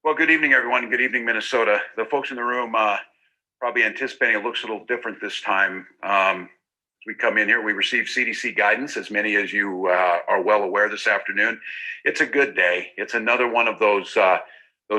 Well, good evening, everyone. Good evening, Minnesota. The folks in the room probably anticipating it looks a little different this time. As we come in here, we received CDC guidance, as many as you are well aware this afternoon. It's a good day. It's another one of those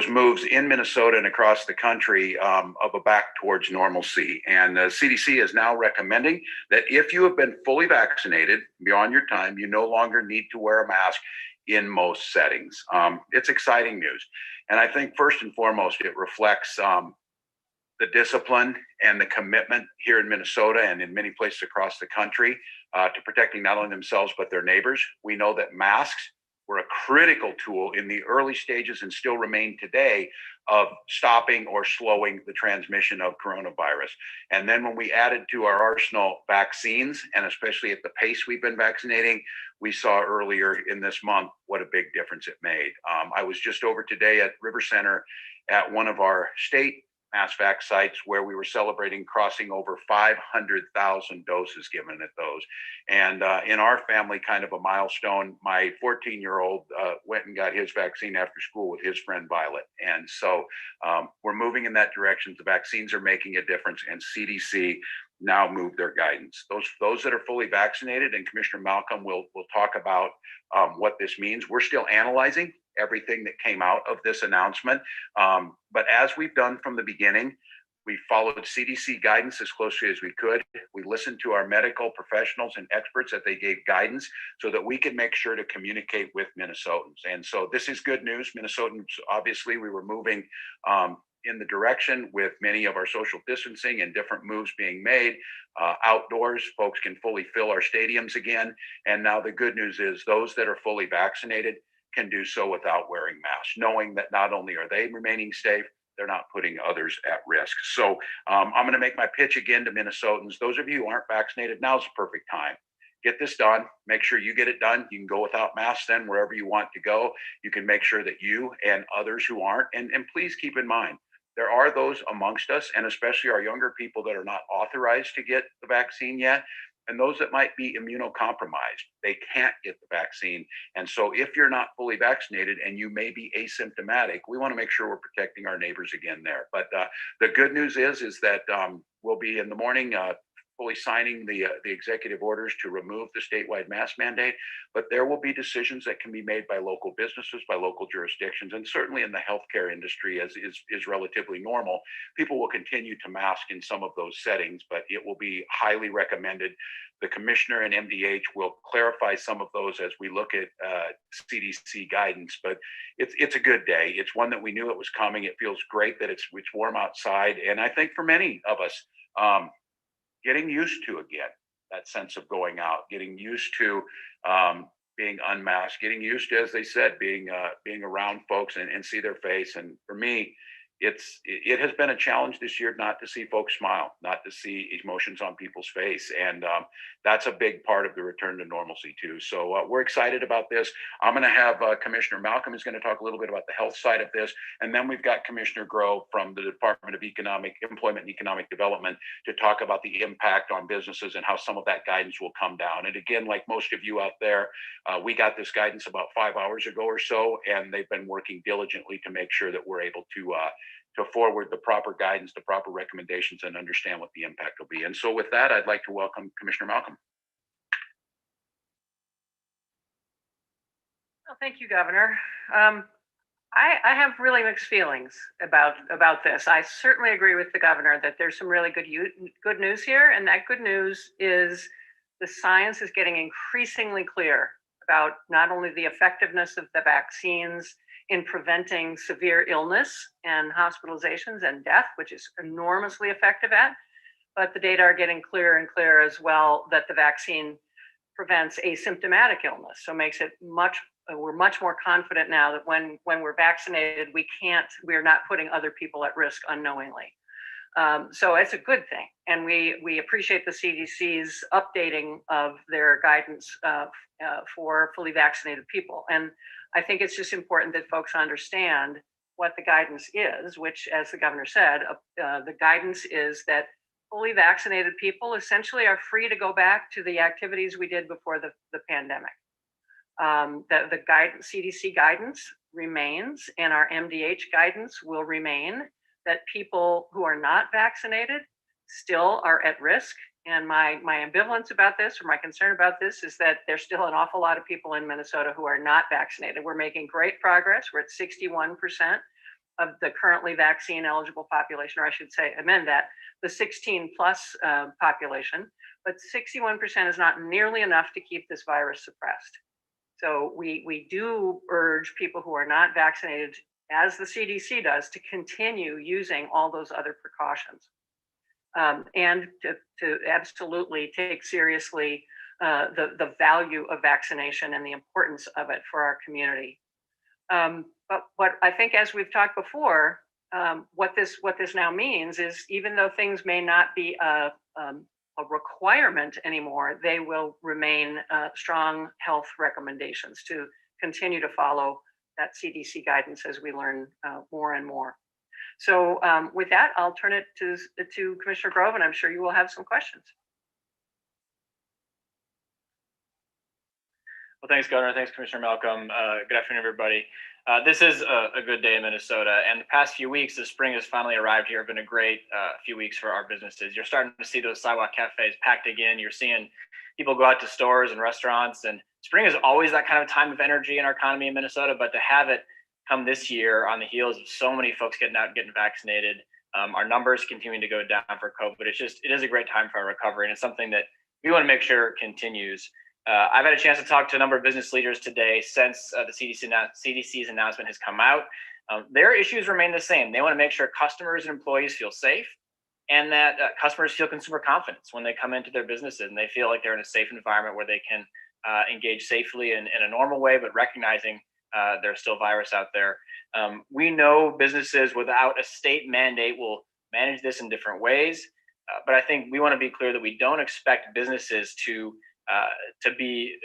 moves in Minnesota and across the country of a back towards normalcy. And the CDC is now recommending that if you have been fully vaccinated beyond your time, you no longer need to wear a mask in most settings. It's exciting news. And I think first and foremost, it reflects the discipline and the commitment here in Minnesota and in many places across the country to protecting not only themselves, but their neighbors. We know that masks were a critical tool in the early stages and still remain today of stopping or slowing the transmission of coronavirus. And then when we added to our arsenal vaccines, and especially at the pace we've been vaccinating, we saw earlier in this month what a big difference it made. I was just over today at River Center at one of our state mass vac sites where we were celebrating crossing over 500,000 doses given at those. And in our family, kind of a milestone, my 14-year-old went and got his vaccine after school with his friend Violet. And so we're moving in that direction. The vaccines are making a difference, and CDC now moved their guidance. Those that are fully vaccinated, and Commissioner Malcolm will talk about what this means. We're still analyzing everything that came out of this announcement. But as we've done from the beginning, we followed CDC guidance as closely as we could. We listened to our medical professionals and experts that they gave guidance so that we could make sure to communicate with Minnesotans. And so this is good news. Minnesotans, obviously, we were moving in the direction with many of our social distancing and different moves being made. Outdoors, folks can fully fill our stadiums again. And now the good news is those that are fully vaccinated can do so without wearing masks, knowing that not only are they remaining safe, they're not putting others at risk. So I'm going to make my pitch again to Minnesotans. Those of you who aren't vaccinated, now's the perfect time. Get this done. Make sure you get it done. You can go without masks then wherever you want to go. You can make sure that you and others who aren't, and please keep in mind, there are those amongst us, and especially our younger people that are not authorized to get the vaccine yet, and those that might be immunocompromised. They can't get the vaccine. And so if you're not fully vaccinated and you may be asymptomatic, we want to make sure we're protecting our neighbors again there. But the good news is that we'll be in the morning fully signing the executive orders to remove the statewide mask mandate, but there will be decisions that can be made by local businesses, by local jurisdictions, and certainly in the healthcare industry, as is relatively normal. People will continue to mask in some of those settings, but it will be highly recommended. The commissioner and MDH will clarify some of those as we look at CDC guidance, but it's a good day. It's one that we knew it was coming. It feels great that it's warm outside, and I think for many of us, getting used to again that sense of going out, getting used to being unmasked, getting used to, as they said, being around folks and see their face. And for me, it has been a challenge this year not to see folks smile, not to see emotions on people's face, and that's a big part of the return to normalcy too. So we're excited about this. I'm going to have Commissioner Malcolm is going to talk a little bit about the health side of this, and then we've got Commissioner Grove from the Department of Employment and Economic Development to talk about the impact on businesses and how some of that guidance will come down. And again, like most of you out there, we got this guidance about 5 hours ago or so, and they've been working diligently to make sure that we're able to forward the proper guidance, the proper recommendations, and understand what the impact will be. And so with that, I'd like to welcome Commissioner Malcolm. Well, thank you, Governor. I have really mixed feelings about this. I certainly agree with the governor that there's some really good news here, and that good news is the science is getting increasingly clear about not only the effectiveness of the vaccines in preventing severe illness and hospitalizations and death, which is enormously effective at, but the data are getting clearer and clearer as well that the vaccine prevents asymptomatic illness. So makes it we're much more confident now that when we're vaccinated, we're not putting other people at risk unknowingly. So it's a good thing. And we appreciate the CDC's updating of their guidance for fully vaccinated people. And I think it's just important that folks understand what the guidance is, which, as the governor said, the guidance is that fully vaccinated people essentially are free to go back to the activities we did before the pandemic. The CDC guidance remains and our MDH guidance will remain, that people who are not vaccinated still are at risk. And my ambivalence about this, or my concern about this, is that there's still an awful lot of people in Minnesota who are not vaccinated. We're making great progress. We're at 61% of the currently vaccine eligible population, or I should say, amend that, the 16 plus population. But 61% is not nearly enough to keep this virus suppressed. So we do urge people who are not vaccinated, as the CDC does, to continue using all those other precautions. And to absolutely take seriously the value of vaccination and the importance of it for our community. But what I think, as we've talked before, what this now means is, even though things may not be a requirement anymore, they will remain strong health recommendations to continue to follow that CDC guidance as we learn more and more. So with that, I'll turn it to Commissioner Grove, and I'm sure you will have some questions. Well, thanks, Governor. Thanks, Commissioner Malcolm. Good afternoon, everybody. This is a good day in Minnesota, and the past few weeks, the spring has finally arrived here. Have been a great few weeks for our businesses. You're starting to see those sidewalk cafes packed again. You're seeing people go out to stores and restaurants, and spring is always that kind of time of energy in our economy in Minnesota, but to have it come this year on the heels of so many folks getting out and getting vaccinated, our numbers continuing to go down for COVID, it is a great time for our recovery, and it's something that we want to make sure continues. I've had a chance to talk to a number of business leaders today since the CDC's announcement has come out. Their issues remain the same. They want to make sure customers and employees feel safe, and that customers feel consumer confidence when they come into their businesses, and they feel like they're in a safe environment where they can engage safely in a normal way, but recognizing there's still virus out there. We know businesses without a state mandate will manage this in different ways, but I think we want to be clear that we don't expect businesses to be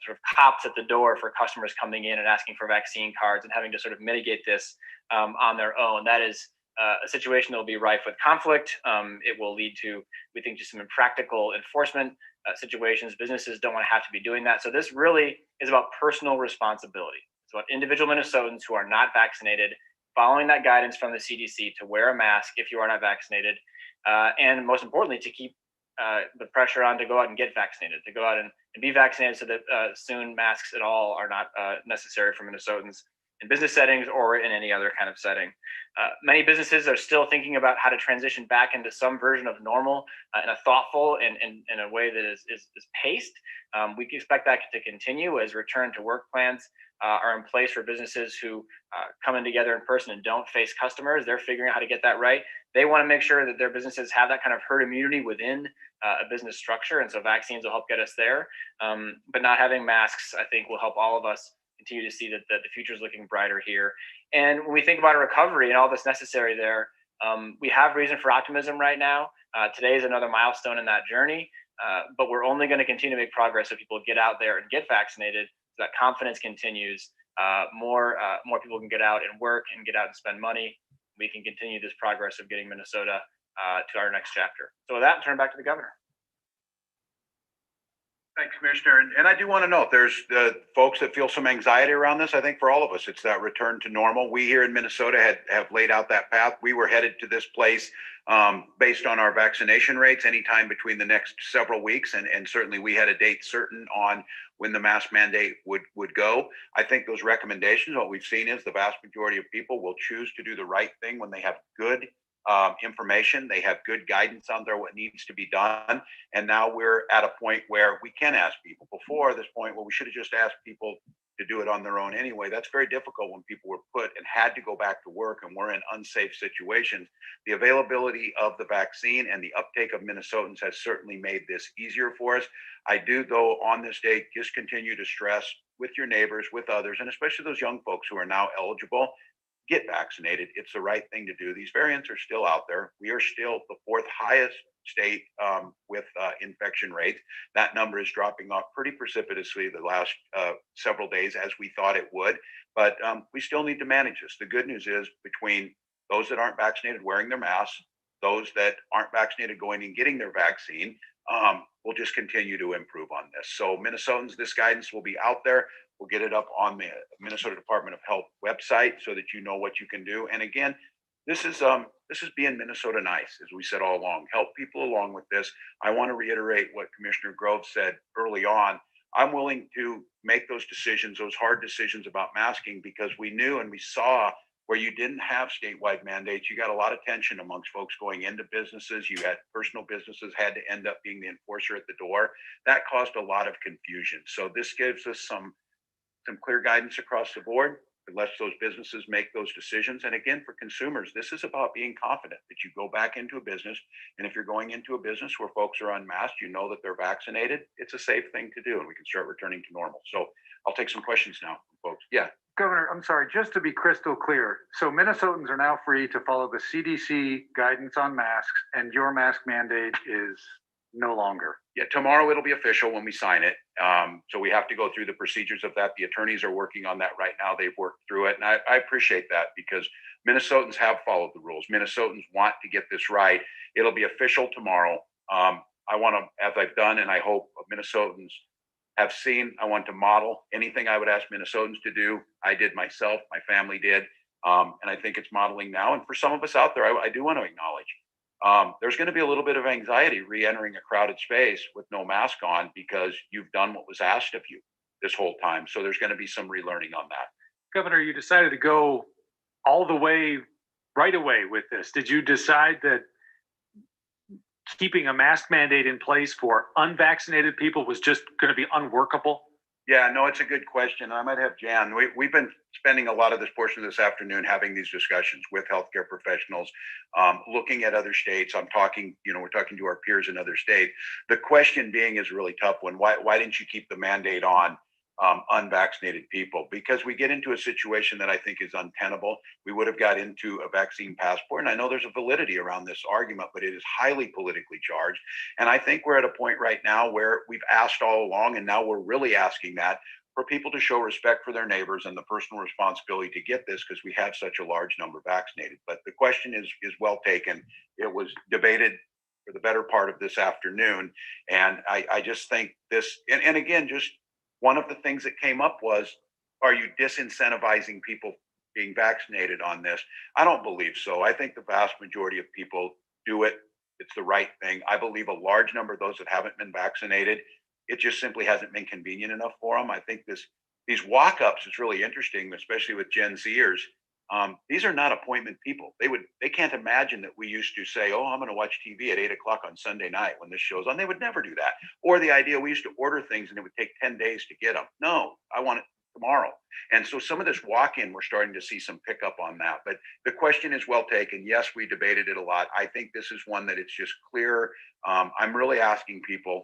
sort of cops at the door for customers coming in and asking for vaccine cards and having to sort of mitigate this on their own. That is a situation that will be rife with conflict. It will lead to, we think, just some impractical enforcement situations. Businesses don't want to have to be doing that. So this really is about personal responsibility. It's about individual Minnesotans who are not vaccinated, following that guidance from the CDC to wear a mask if you are not vaccinated, and most importantly, to keep the pressure on to go out and get vaccinated, to go out and be vaccinated, so that soon masks at all are not necessary for Minnesotans in business settings or in any other kind of setting. Many businesses are still thinking about how to transition back into some version of normal in a thoughtful and in a way that is paced. We expect that to continue as return to work plans are in place for businesses who come in together in person and don't face customers. They're figuring out how to get that right. They want to make sure that their businesses have that kind of herd immunity within a business structure. And so vaccines will help get us there. But not having masks, I think, will help all of us continue to see that the future is looking brighter here. And when we think about a recovery and all that's necessary there, we have reason for optimism right now. Today is another milestone in that journey, but we're only going to continue to make progress if people get out there and get vaccinated, so that confidence continues. More people can get out and work and get out and spend money. We can continue this progress of getting Minnesota to our next chapter. So with that, I'll turn it back to the governor. Thanks, Commissioner. And I do want to note, there's folks that feel some anxiety around this. I think for all of us, it's that return to normal. We here in Minnesota have laid out that path. We were headed to this place based on our vaccination rates anytime between the next several weeks. And certainly we had a date certain on when the mask mandate would go. I think those recommendations, what we've seen is the vast majority of people will choose to do the right thing when they have good information, they have good guidance on there, what needs to be done. And now we're at a point where we can ask people. Before this point, well, we should have just asked people to do it on their own anyway. That's very difficult when people were put and had to go back to work and were in unsafe situations. The availability of the vaccine and the uptake of Minnesotans has certainly made this easier for us. I do, though, on this day, just continue to stress with your neighbors, with others, and especially those young folks who are now eligible, get vaccinated. It's the right thing to do. These variants are still out there. We are still the fourth highest state with infection rates. That number is dropping off pretty precipitously the last several days, as we thought it would. But we still need to manage this. The good news is, between those that aren't vaccinated wearing their masks, those that aren't vaccinated going and getting their vaccine, we'll just continue to improve on this. So Minnesotans, this guidance will be out there. We'll get it up on the Minnesota Department of Health website so that you know what you can do. And again, this is being Minnesota nice, as we said all along. Help people along with this. I want to reiterate what Commissioner Grove said early on. I'm willing to make those decisions, those hard decisions about masking, because we knew and we saw where you didn't have statewide mandates, you got a lot of tension amongst folks going into businesses. You had personal businesses had to end up being the enforcer at the door. That caused a lot of confusion. So this gives us some clear guidance across the board. It lets those businesses make those decisions. And again, for consumers, this is about being confident that you go back into a business. And if you're going into a business where folks are unmasked, you know that they're vaccinated. It's a safe thing to do, and we can start returning to normal. So I'll take some questions now, folks. Yeah. Governor, I'm sorry, just to be crystal clear. So Minnesotans are now free to follow the CDC guidance on masks, and your mask mandate is no longer. Yeah, tomorrow it'll be official when we sign it. So we have to go through the procedures of that. The attorneys are working on that right now. They've worked through it. And I appreciate that, because Minnesotans have followed the rules. Minnesotans want to get this right. It'll be official tomorrow. I want to, as I've done, and I hope Minnesotans have seen, I want to model anything I would ask Minnesotans to do. I did myself, my family did. And I think it's modeling now. And for some of us out there, I do want to acknowledge there's going to be a little bit of anxiety re-entering a crowded space with no mask on, because you've done what was asked of you this whole time. So there's going to be some relearning on that. Governor, you decided to go all the way right away with this. Did you decide that keeping a mask mandate in place for unvaccinated people was just going to be unworkable? Yeah, no, it's a good question. I might have Jan. We've been spending a lot of this portion of this afternoon having these discussions with healthcare professionals, looking at other states. I'm talking, we're talking to our peers in other states. The question being is a really tough one. Why didn't you keep the mandate on unvaccinated people? Because we get into a situation that I think is untenable. We would have got into a vaccine passport. And I know there's a validity around this argument, but it is highly politically charged. And I think we're at a point right now where we've asked all along, and now we're really asking that, for people to show respect for their neighbors and the personal responsibility to get this, because we have such a large number vaccinated. But the question is well taken. It was debated for the better part of this afternoon. And I just think this, and again, just one of the things that came up was, are you disincentivizing people being vaccinated on this? I don't believe so. I think the vast majority of people do it. It's the right thing. I believe a large number of those that haven't been vaccinated, it just simply hasn't been convenient enough for them. I think these walk-ups is really interesting, especially with Gen Zers. These are not appointment people. They can't imagine that we used to say, oh, I'm going to watch TV at 8 o'clock on Sunday night when this show's on. They would never do that. Or the idea we used to order things and it would take 10 days to get them. No, I want it tomorrow. And so some of this walk-in, we're starting to see some pickup on that. But the question is well taken. Yes, we debated it a lot. I think this is one that it's just clear. I'm really asking people,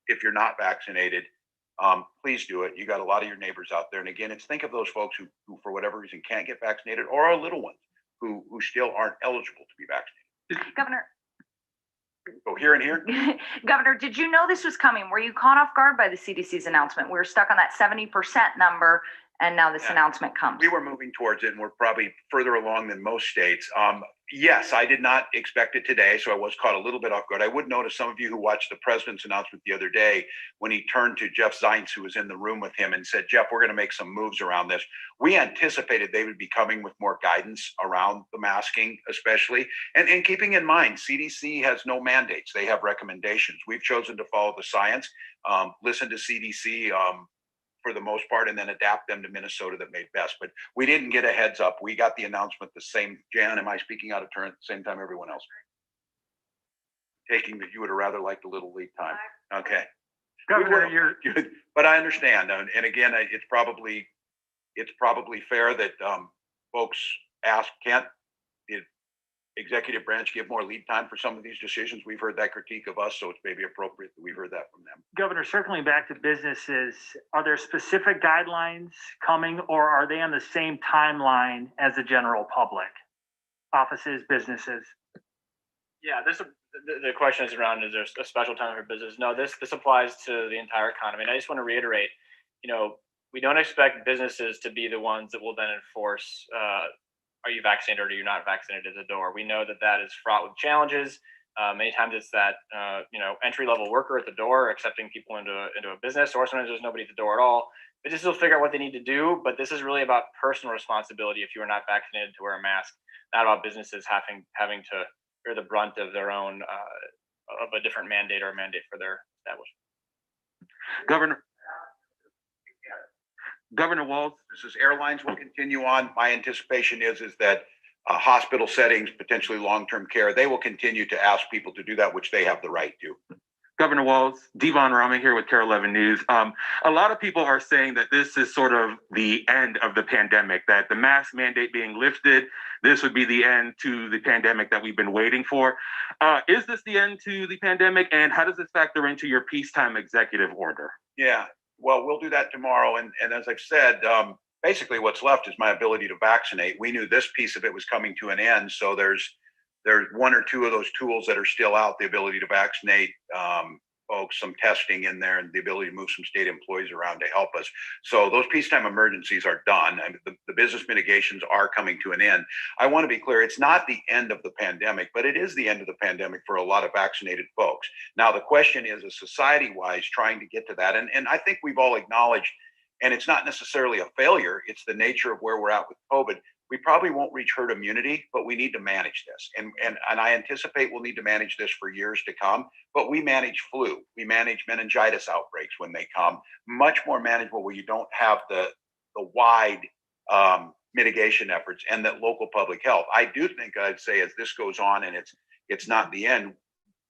if you're not vaccinated, please do it. You got a lot of your neighbors out there. And again, think of those folks who for whatever reason can't get vaccinated, or our little ones who still aren't eligible to be vaccinated. Governor, Go here and here. Governor, did you know this was coming? Were you caught off guard by the CDC's announcement? We were stuck on that 70% number, and now this announcement comes. We were moving towards it, and we're probably further along than most states. Yes, I did not expect it today, so I was caught a little bit off guard. I would notice some of you who watched the president's announcement the other day, when he turned to Jeff Zients, who was in the room with him, and said, Jeff, we're going to make some moves around this. We anticipated they would be coming with more guidance around the masking, especially. And keeping in mind, CDC has no mandates. They have recommendations. We've chosen to follow the science, listen to CDC, for the most part, and then adapt them to Minnesota that made best. But we didn't get a heads up. We got the announcement the same. Jan, am I speaking out of turn at the same time everyone else? Taking that you would have rather liked a little lead time. Okay. Governor, But I understand. And again, it's probably fair that folks ask, can't the executive branch give more lead time for some of these decisions? We've heard that critique of us, so it's maybe appropriate that we've heard that from them. Governor, circling back to businesses, are there specific guidelines coming, or are they on the same timeline as the general public? Offices, businesses? Yeah, the question is around, is there a special time for business? No, this applies to the entire economy. And I just want to reiterate, we don't expect businesses to be the ones that will then enforce, are you vaccinated or are you not vaccinated at the door? We know that is fraught with challenges. Many times it's that, entry-level worker at the door accepting people into a business, or sometimes there's nobody at the door at all. businesses will figure out what they need to do, but this is really about personal responsibility if you are not vaccinated to wear a mask, not about businesses having to bear the brunt of their own of a different mandate or a mandate for their establishment. Governor Walz. This is airlines will continue on. My anticipation is that hospital settings, potentially long-term care, they will continue to ask people to do that, which they have the right to. Governor Walz, Devon Rahman here with KARE 11 News. A lot of people are saying that this is sort of the end of the pandemic, that the mask mandate being lifted, this would be the end to the pandemic that we've been waiting for. Is this the end to the pandemic, and how does this factor into your peacetime executive order? Yeah, well, we'll do that tomorrow. And as I've said, basically what's left is my ability to vaccinate. We knew this piece of it was coming to an end. So there's one or two of those tools that are still out, the ability to vaccinate folks, some testing in there, and the ability to move some state employees around to help us. So those peacetime emergencies are done. I mean, the business mitigations are coming to an end. I want to be clear, it's not the end of the pandemic, but it is the end of the pandemic for a lot of vaccinated folks. Now, the question is society-wise trying to get to that. And I think we've all acknowledged, and it's not necessarily a failure, it's the nature of where we're at with COVID. We probably won't reach herd immunity, but we need to manage this. And I anticipate we'll need to manage this for years to come, but we manage flu, we manage meningitis outbreaks when they come, much more manageable where you don't have the wide mitigation efforts and that local public health. I do think I'd say as this goes on and it's not the end,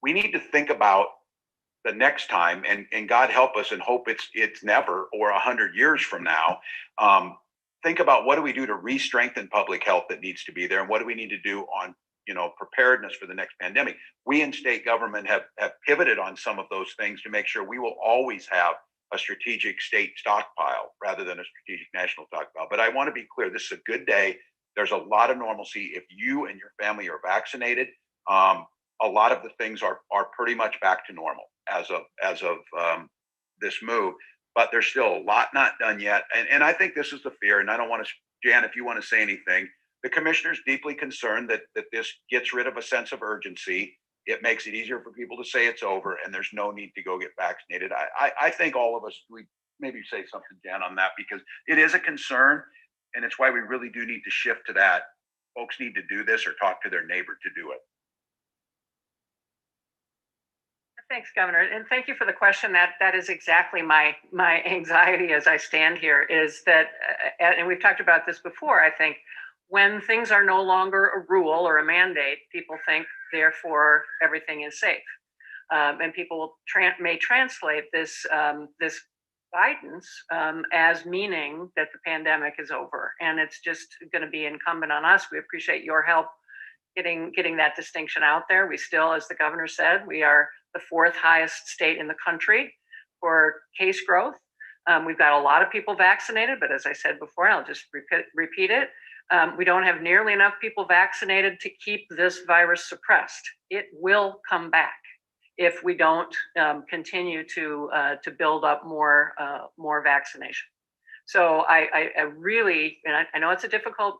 we need to think about the next time, and God help us and hope it's never or 100 years from now. Think about what do we do to re-strengthen public health that needs to be there, and what do we need to do on preparedness for the next pandemic. We in state government have pivoted on some of those things to make sure we will always have a strategic state stockpile rather than a strategic national stockpile. But I want to be clear, this is a good day. There's a lot of normalcy. If you and your family are vaccinated, a lot of the things are pretty much back to normal as of this move, but there's still a lot not done yet. And I think this is the fear, and I don't want to, Jan, if you want to say anything, the commissioner's deeply concerned that this gets rid of a sense of urgency. It makes it easier for people to say it's over and there's no need to go get vaccinated. I think all of us, we maybe say something, Jan, on that, because it is a concern, and it's why we really do need to shift to that. Folks need to do this or talk to their neighbor to do it. Thanks, Governor, and thank you for the question. That is exactly my anxiety as I stand here, is that, and we've talked about this before, I think, when things are no longer a rule or a mandate, people think, therefore, everything is safe. And people may translate this guidance as meaning that the pandemic is over. And it's just going to be incumbent on us. We appreciate your help getting that distinction out there. We still, as the governor said, we are the fourth highest state in the country for case growth. We've got a lot of people vaccinated, but as I said before, I'll just repeat it. We don't have nearly enough people vaccinated to keep this virus suppressed. It will come back if we don't continue to build up more vaccination. So I really, and I know it's a difficult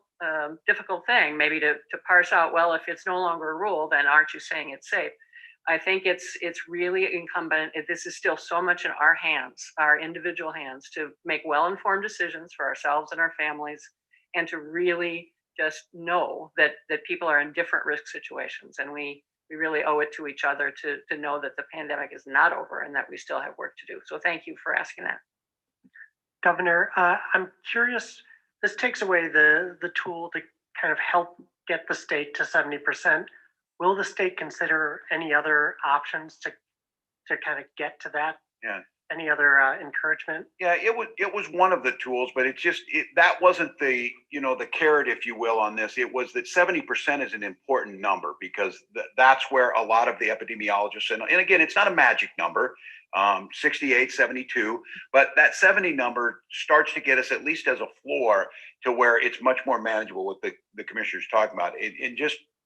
thing maybe to parse out. Well, if it's no longer a rule, then aren't you saying it's safe? I think it's really incumbent. This is still so much in our hands, our individual hands, to make well-informed decisions for ourselves and our families, and to really just know that people are in different risk situations, and we really owe it to each other to know that the pandemic is not over and that we still have work to do. So thank you for asking that. Governor, I'm curious, this takes away the tool to kind of help get the state to 70%. Will the state consider any other options to kind of get to that? Yeah. Any other encouragement? Yeah, it was one of the tools, but that wasn't the carrot, if you will, on this. It was that 70% is an important number, because that's where a lot of the epidemiologists, and again, it's not a magic number, 68, 72, but that 70 number starts to get us at least as a floor to where it's much more manageable, what the commissioner's talking about.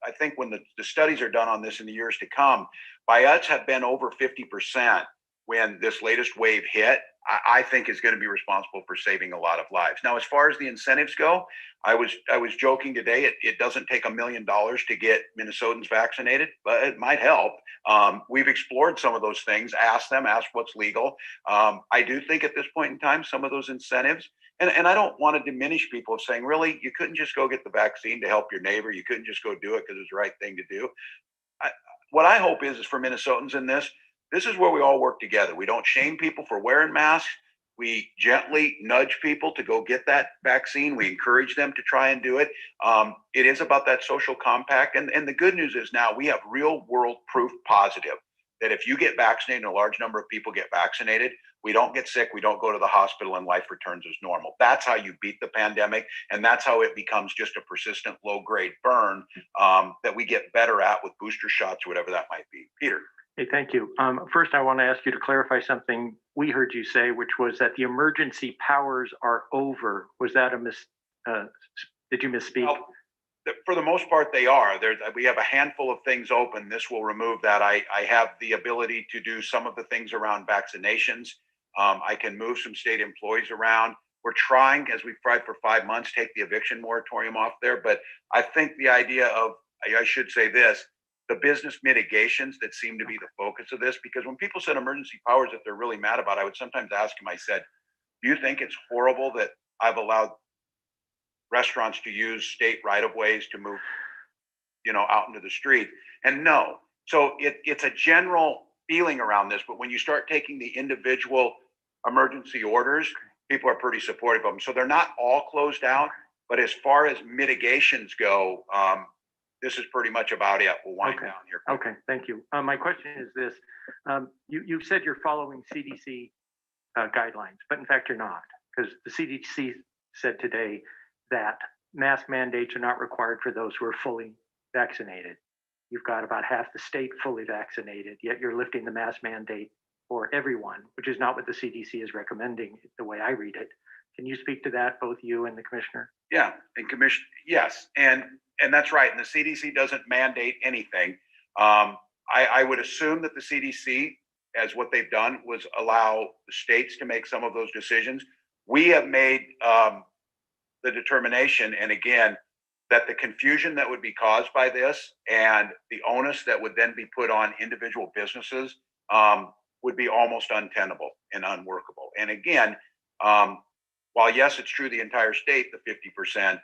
I think when the studies are done on this in the years to come, by us have been over 50% when this latest wave hit. I think is going to be responsible for saving a lot of lives. Now, as far as the incentives go, I was joking today. It doesn't take $1 million to get Minnesotans vaccinated, but it might help. We've explored some of those things. Ask what's legal. I do think at this point in time, some of those incentives, and I don't want to diminish people of saying, really, you couldn't just go get the vaccine to help your neighbor. You couldn't just go do it because it's the right thing to do. What I hope is for Minnesotans in this is where we all work together. We don't shame people for wearing masks. We gently nudge people to go get that vaccine. We encourage them to try and do it. It is about that social compact. And the good news is now we have real world proof positive that if you get vaccinated and a large number of people get vaccinated, we don't get sick, we don't go to the hospital, and life returns as normal. That's how you beat the pandemic. And that's how it becomes just a persistent low grade burn that we get better at with booster shots or whatever that might be. Peter. Hey, thank you. First, I want to ask you to clarify something we heard you say, which was that the emergency powers are over. Was that did you misspeak? Well, for the most part, they are. We have a handful of things open. This will remove that. I have the ability to do some of the things around vaccinations. I can move some state employees around. We're trying, as we've tried for 5 months, take the eviction moratorium off there. But I think the idea of, I should say this, the business mitigations that seem to be the focus of this, because when people said emergency powers that they're really mad about, I would sometimes ask them, I said, do you think it's horrible that I've allowed restaurants to use state right-of-ways to move, out into the street? And no. So it's a general feeling around this, but when you start taking the individual emergency orders, people are pretty supportive of them. So they're not all closed out, but as far as mitigations go, this is pretty much about it. We'll wind down here. Okay, thank you. My question is this. You said you're following CDC guidelines, but in fact, you're not, because the CDC said today that mask mandates are not required for those who are fully vaccinated. You've got about half the state fully vaccinated, yet you're lifting the mask mandate for everyone, which is not what the CDC is recommending, the way I read it. Can you speak to that, both you and the commissioner? Yeah, and yes, and that's right. And the CDC doesn't mandate anything. I would assume that the CDC, as what they've done, was allow the states to make some of those decisions. We have made the determination, and again, that the confusion that would be caused by this and the onus that would then be put on individual businesses would be almost untenable and unworkable. And again, while yes, it's true the entire state, the 50%,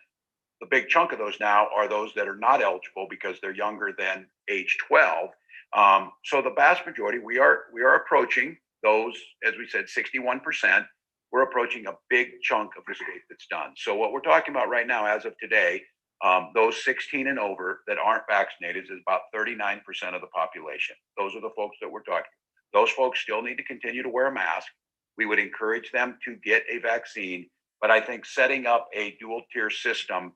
the big chunk of those now are those that are not eligible because they're younger than age 12. So the vast majority, we are approaching those, as we said, 61%. We're approaching a big chunk of the state that's done. So what we're talking about right now, as of today, those 16 and over that aren't vaccinated is about 39% of the population. Those are the folks that we're talking. Those folks still need to continue to wear a mask. We would encourage them to get a vaccine, but I think setting up a dual tier system,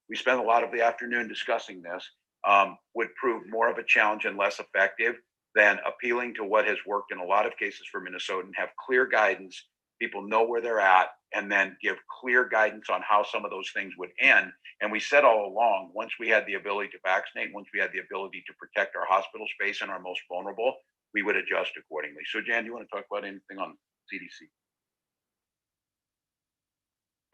we spent a lot of the afternoon discussing this, would prove more of a challenge and less effective than appealing to what has worked in a lot of cases for Minnesota and have clear guidance. People know where they're at, and then give clear guidance on how some of those things would end. And we said all along, once we had the ability to vaccinate, once we had the ability to protect our hospital space and our most vulnerable, we would adjust accordingly. So Jan, do you want to talk about anything on CDC?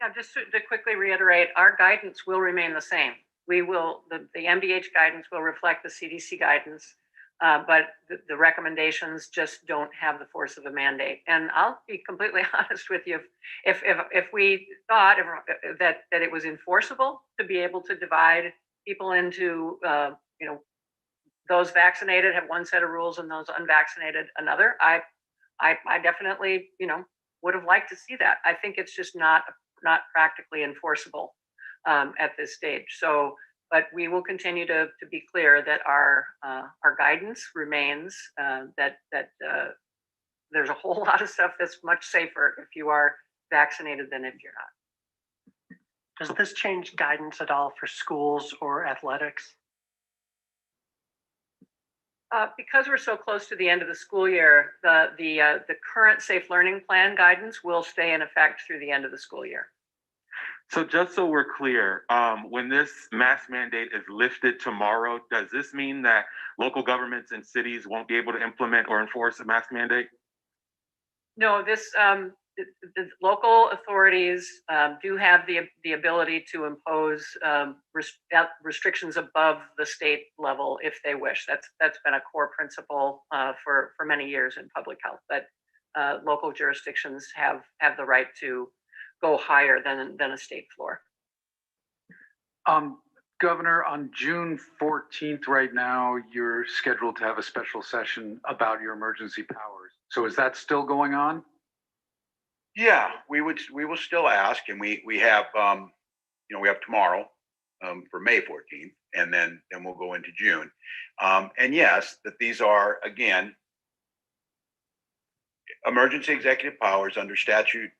Yeah, just to quickly reiterate, our guidance will remain the same. We will, the MDH guidance will reflect the CDC guidance, but the recommendations just don't have the force of a mandate. And I'll be completely honest with you, if we thought that it was enforceable to be able to divide people into, those vaccinated have one set of rules and those unvaccinated another, I definitely, would have liked to see that. I think it's just not practically enforceable at this stage. So, but we will continue to be clear that our guidance remains that there's a whole lot of stuff that's much safer if you are vaccinated than if you're not. Does this change guidance at all for schools or athletics? Because we're so close to the end of the school year, the current safe learning plan guidance will stay in effect through the end of the school year. So just so we're clear, when this mask mandate is lifted tomorrow, does this mean that local governments and cities won't be able to implement or enforce a mask mandate? No, the local authorities do have the ability to impose restrictions above the state level if they wish. That's been a core principle for many years in public health, that local jurisdictions have the right to go higher than a state floor. Governor, on June 14th, right now, you're scheduled to have a special session about your emergency powers. So is that still going on? Yeah, we will still ask, and we have, we have tomorrow for May 14th, and then we'll go into June. And yes, that these are, again, emergency executive powers under statute,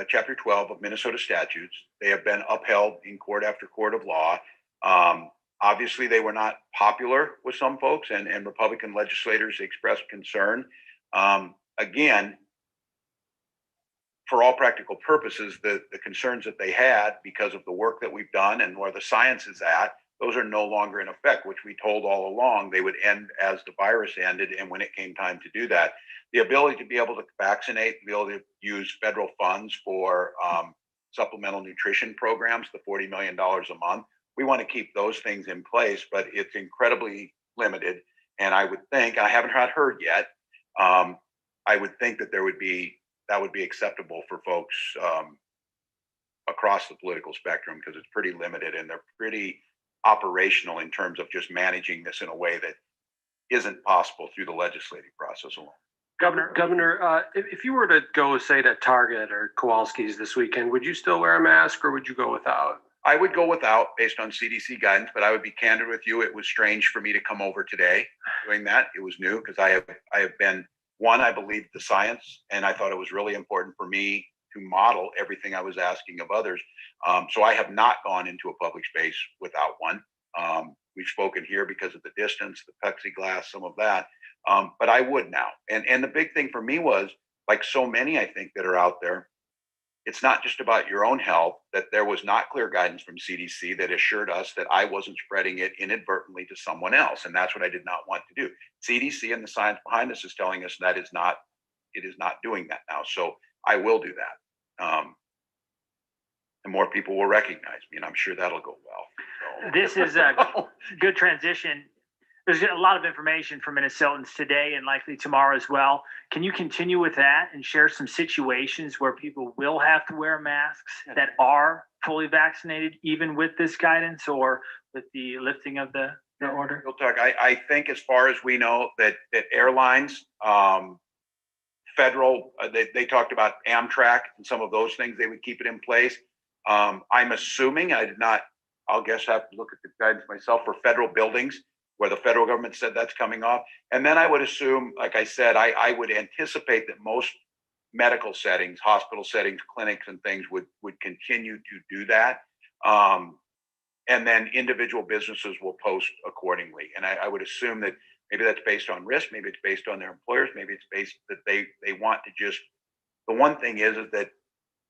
chapter 12 of Minnesota statutes. They have been upheld in court after court of law. Obviously, they were not popular with some folks, and Republican legislators expressed concern. Again, for all practical purposes, the concerns that they had because of the work that we've done and where the science is at, those are no longer in effect, which we told all along they would end as the virus ended and when it came time to do that. The ability to be able to vaccinate, be able to use federal funds for supplemental nutrition programs, the $40 million a month, we want to keep those things in place, but it's incredibly limited. And I would think, I haven't heard yet, I would think that that would be acceptable for folks across the political spectrum, because it's pretty limited and they're pretty operational in terms of just managing this in a way that isn't possible through the legislative process alone. Governor, if you were to go, say, to Target or Kowalski's this weekend, would you still wear a mask or would you go without? I would go without based on CDC guidance, but I would be candid with you. It was strange for me to come over today doing that. It was new because I have been, one, I believed the science, and I thought it was really important for me to model everything I was asking of others. So I have not gone into a public space without one. We've spoken here because of the distance, the plexiglass, some of that. But I would now. And the big thing for me was, like so many, I think, that are out there, it's not just about your own health, that there was not clear guidance from CDC that assured us that I wasn't spreading it inadvertently to someone else. And that's what I did not want to do. CDC and the science behind this is telling us that it is not doing that now. So I will do that. And more people will recognize me, and I'm sure that'll go well. So. This is a good transition. There's a lot of information for Minnesotans today and likely tomorrow as well. Can you continue with that and share some situations where people will have to wear masks that are fully vaccinated, even with this guidance or with the lifting of the order? Real talk. I think, as far as we know, that airlines, federal, they talked about Amtrak and some of those things, they would keep it in place. I'm assuming, I'll guess have to look at the guidance myself, for federal buildings, where the federal government said that's coming off. And then I would assume, like I said, I would anticipate that most medical settings, hospital settings, clinics and things would continue to do that. And then individual businesses will post accordingly. And I would assume that maybe that's based on risk, maybe it's based on their employers, maybe it's based that they want to just, the one thing is that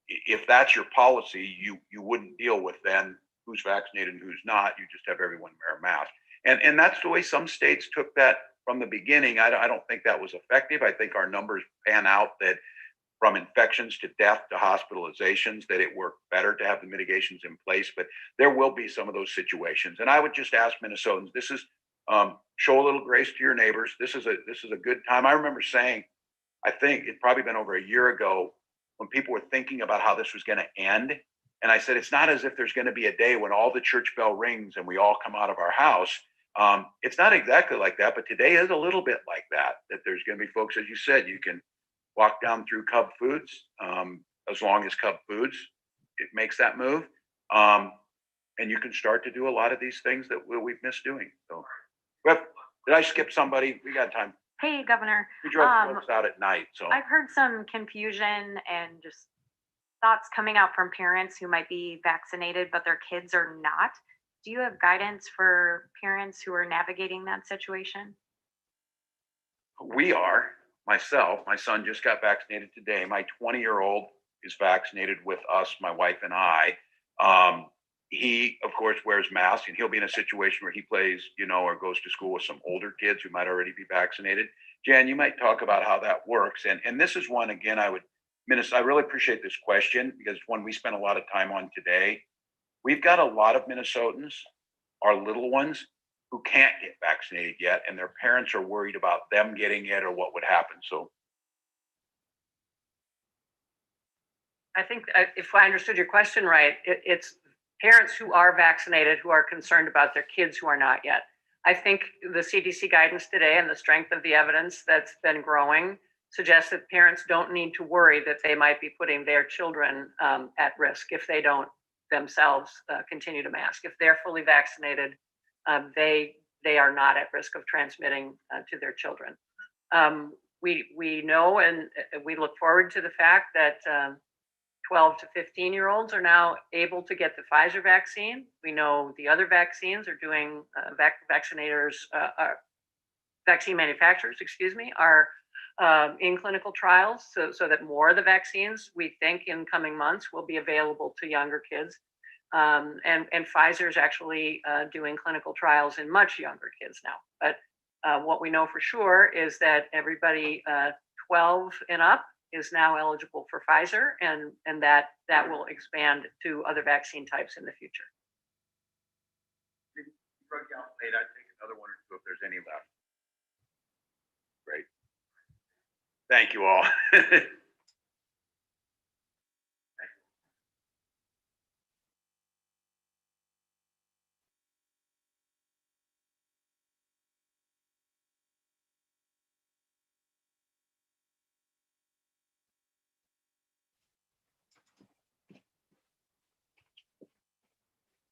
if that's your policy, you wouldn't deal with then who's vaccinated and who's not. You just have everyone wear a mask. And that's the way some states took that from the beginning. I don't think that was effective. I think our numbers pan out that from infections to death to hospitalizations, that it worked better to have the mitigations in place. But there will be some of those situations. And I would just ask Minnesotans, this is, show a little grace to your neighbors. This is a good time. I remember saying, I think it'd probably been over a year ago, when people were thinking about how this was going to end. And I said, it's not as if there's going to be a day when all the church bell rings and we all come out of our house. It's not exactly like that, but today is a little bit like that there's going to be folks, as you said, you can walk down through Cub Foods, as long as Cub Foods, it makes that move. And you can start to do a lot of these things that we've missed doing. So, did I skip somebody? We got time. Hey, Governor. We drive folks out at night. So I've heard some confusion and just thoughts coming out from parents who might be vaccinated, but their kids are not. Do you have guidance for parents who are navigating that situation? we are, my son just got vaccinated today. My 20-year-old is vaccinated with us, my wife and I. He, of course, wears masks, and he'll be in a situation where he plays, or goes to school with some older kids who might already be vaccinated. Jan, you might talk about how that works. And this is one, again, I really appreciate this question because one we spent a lot of time on today. We've got a lot of Minnesotans, our little ones, who can't get vaccinated yet, and their parents are worried about them getting it or what would happen. So I think if I understood your question right, it's parents who are vaccinated who are concerned about their kids who are not yet. I think the CDC guidance today and the strength of the evidence that's been growing suggests that parents don't need to worry that they might be putting their children at risk if they don't themselves continue to mask. If they're fully vaccinated, they are not at risk of transmitting to their children. We know and we look forward to the fact that 12 to 15-year-olds are now able to get the Pfizer vaccine. We know the other vaccines are doing, vaccine manufacturers, are in clinical trials so that more of the vaccines, we think in coming months, will be available to younger kids. And Pfizer is actually doing clinical trials in much younger kids now. But what we know for sure is that everybody 12 and up is now eligible for Pfizer, and that will expand to other vaccine types in the future. I'd take another one or two if there's any left. Great. Thank you all.